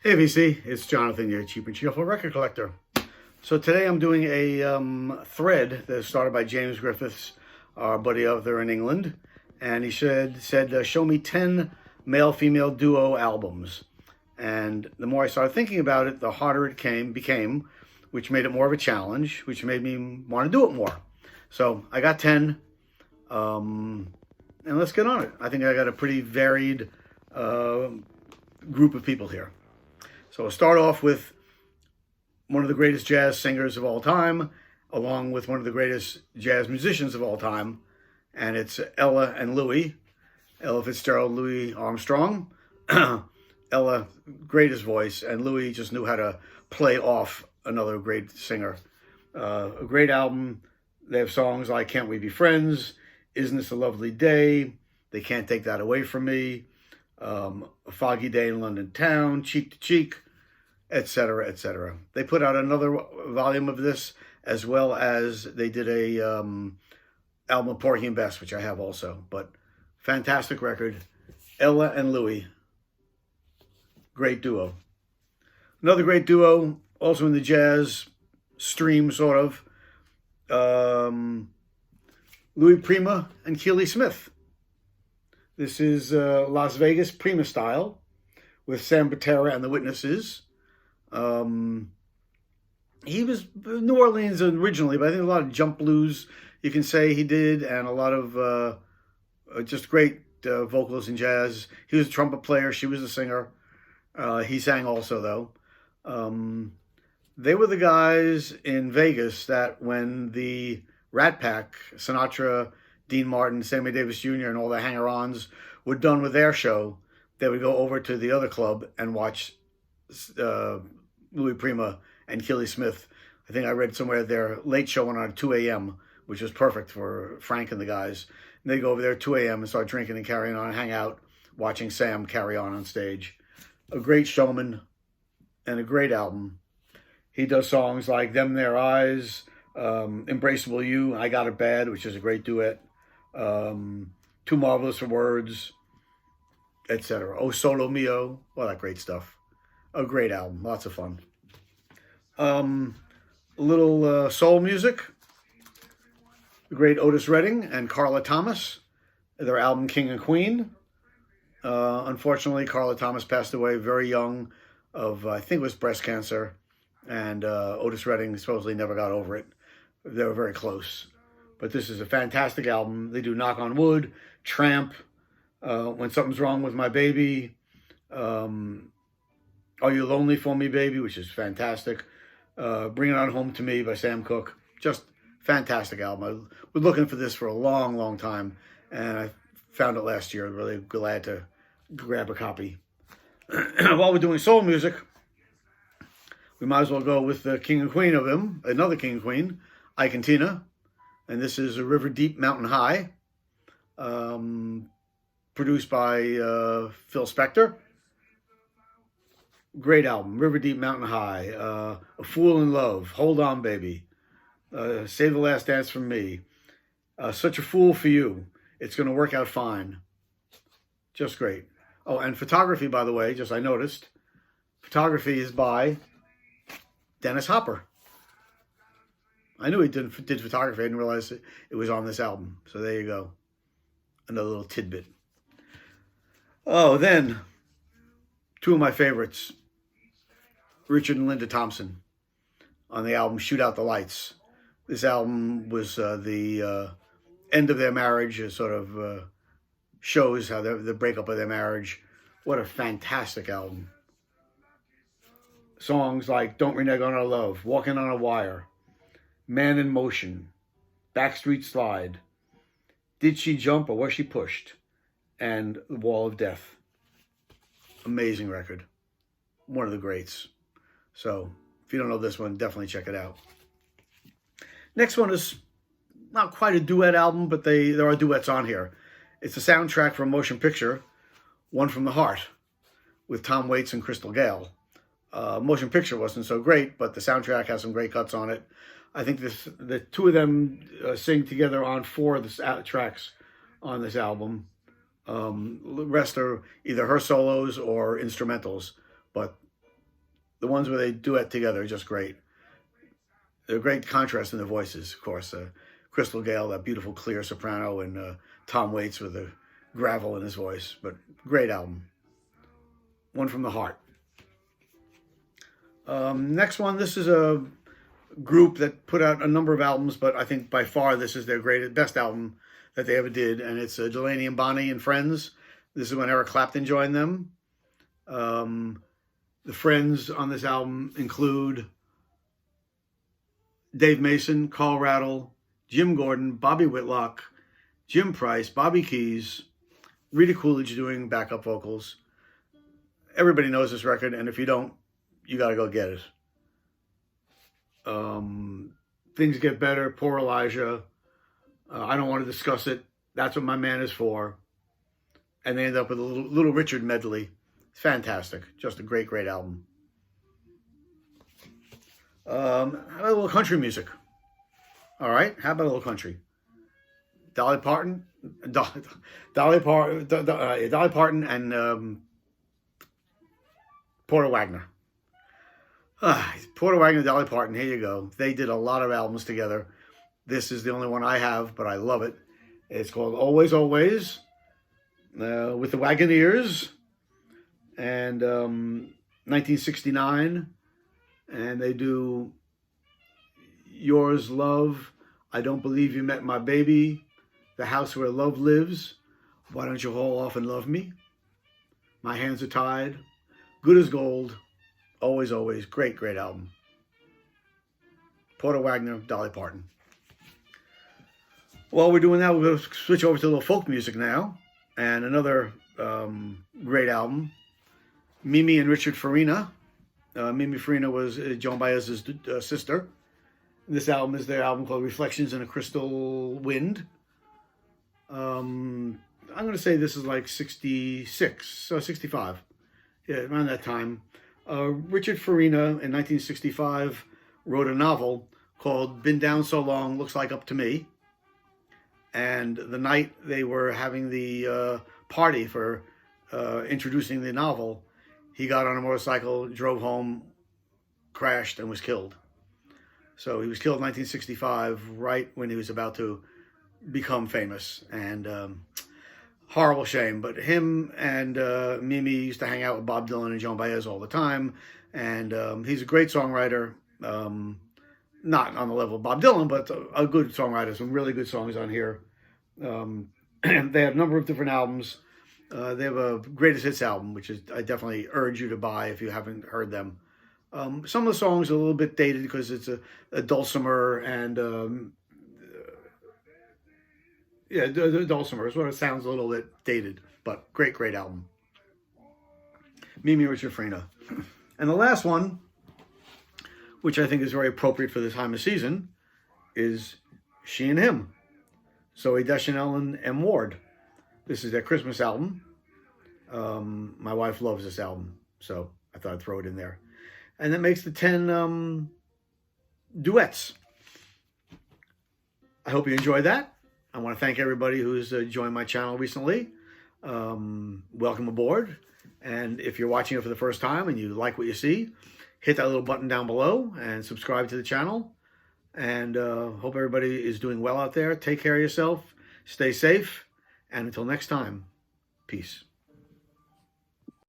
Hey VC, it's Jonathan, your cheap and cheerful record collector. So today I'm doing a thread that was started by James Griffiths, our buddy out there in England, and he said show me 10 male-female duo albums. And the more I started thinking about it, the harder it became, which made it more of a challenge, which made me want to do it more. So I got 10, and let's get on it. I think I got a pretty varied group of people here. So I'll start off with one of the greatest jazz singers of all time, along with one of the greatest jazz musicians of all time, and it's Ella and Louis. Ella Fitzgerald, Louis Armstrong. Ella, greatest voice, and Louis just knew how to play off another great singer. A great album. They have songs like Can't We Be Friends, Isn't This a Lovely Day, They Can't Take That Away From Me, A Foggy Day in London Town, Cheek to Cheek, etc., etc. They put out another volume of this, as well as they did a album of Porgy and Bess, which I have also. But fantastic record. Ella and Louis, great duo. Another great duo, also in the jazz stream, sort of. Louis Prima and Keely Smith. This is Las Vegas Prima style with Sam Botera and the Witnesses. He was New Orleans originally, but I think a lot of jump blues, you can say he did, and a lot of just great vocals in jazz. He was a trumpet player. She was a singer. He sang also, though. They were the guys in Vegas that when the Rat Pack, Sinatra, Dean Martin, Sammy Davis Jr., and all the hanger-ons were done with their show, they would go over to the other club and watch Louis Prima and Keely Smith. I think I read somewhere their late show went on at 2 a.m., which was perfect for Frank and the guys. And they go over there at 2 a.m. and start drinking and carrying on, hang out, watching Sam carry on stage. A great showman and a great album. He does songs like Them Their Eyes, Embraceable You, I Got It Bad, which is a great duet, Too Marvelous for Words, etc. Oh Solo Mio, all that great stuff. A great album, lots of fun. A little soul music. The great Otis Redding and Carla Thomas, their album King and Queen. Unfortunately, Carla Thomas passed away very young of, I think it was breast cancer, and Otis Redding supposedly never got over it. They were very close. But this is a fantastic album. They do Knock on Wood, Tramp, When Something's Wrong with My Baby, Are You Lonely for Me, Baby, which is fantastic. Bring It On Home to Me by Sam Cooke. Just fantastic album. I was looking for this for a long, long time, and I found it last year. Really glad to grab a copy. While we're doing soul music, we might as well go with the king and queen of them, another king and queen, Ike and Tina. And this is A River Deep, Mountain High, produced by Phil Spector. Great album, River Deep, Mountain High, A Fool in Love, Hold On Baby, Save the Last Dance from Me, Such a Fool for You, It's Gonna Work Out Fine. Just great. Oh, and photography, by the way, just I noticed, photography is by Dennis Hopper. I knew he did photography. I didn't realize it was on this album. So there you go. Another little tidbit. Oh, then, two of my favorites, Richard and Linda Thompson, on the album Shoot Out the Lights. This album was the end of their marriage. It sort of shows how the breakup of their marriage. What a fantastic album. Songs like Don't Renege on Our Love, Walking on a Wire, Man in Motion, Backstreet Slide, Did She Jump or Was She Pushed, and The Wall of Death. Amazing record. One of the greats. So if you don't know this one, definitely check it out. Next one is not quite a duet album, but there are duets on here. It's a soundtrack for a motion picture, One from the Heart, with Tom Waits and Crystal Gayle. Motion picture wasn't so great, but the soundtrack has some great cuts on it. I think the two of them sing together on 4 of the tracks on this album. The rest are either her solos or instrumentals, but the ones where they duet together are just great. They're a great contrast in their voices, of course. Crystal Gale, that beautiful clear soprano, and Tom Waits with the gravel in his voice. But great album. One from the heart. Next one, this is a group that put out a number of albums, but I think by far this is their best album that they ever did, and it's Delaney and Bonnie and Friends. This is when Eric Clapton joined them. The friends on this album include Dave Mason, Carl Rattle, Jim Gordon, Bobby Whitlock, Jim Price, Bobby Keys, Rita Coolidge doing backup vocals. Everybody knows this record, and if you don't, you got to go get it. Things Get Better, Poor Elijah, I Don't Want to Discuss It, That's What My Man Is For. And they end up with a Little Richard medley. It's fantastic. Just a great, great album. How about a little country music? All right, how about a little country? Dolly Parton and Porter Wagoner. Porter Wagoner, Dolly Parton, here you go. They did a lot of albums together. This is the only one I have, but I love it. It's called Always, Always, with the Wagoneers, and 1969. And they do Yours, Love, I Don't Believe You Met My Baby, The House Where Love Lives, Why Don't You Haul Off and Love Me, My Hands Are Tied, Good as Gold, Always, Always. Great, great album. Porter Wagoner, Dolly Parton. While we're doing that, we're going to switch over to a little folk music now. And another great album, Mimi and Richard Farina. Mimi Farina was Joan Baez's sister. This album is their album called Reflections in a Crystal Wind. I'm going to say this is like 66, 65. Yeah, around that time. Richard Farina in 1965 wrote a novel called Been Down So Long, Looks Like Up to Me. And the night they were having the party for introducing the novel, he got on a motorcycle, drove home, crashed, and was killed. So he was killed in 1965, right when he was about to become famous. And horrible shame. But him and Mimi used to hang out with Bob Dylan and Joan Baez all the time. And he's a great songwriter. Not on the level of Bob Dylan, but a good songwriter. Some really good songs on here. And they have a number of different albums. They have a greatest hits album, which is I definitely urge you to buy if you haven't heard them. Some of the songs are a little bit dated because it's a dulcimer and the dulcimer is what it sounds a little bit dated, but great, great album. Mimi Richard Farina. And the last one, which I think is very appropriate for this time of season, is She and Him. Zooey Deschanel and M. Ward. This is their Christmas album. My wife loves this album, so I thought I'd throw it in there. And that makes the 10 duets. I hope you enjoyed that. I want to thank everybody who's joined my channel recently. Welcome aboard. And if you're watching it for the first time and you like what you see, hit that little button down below and subscribe to the channel. And hope everybody is doing well out there. Take care of yourself. Stay safe. And until next time, peace.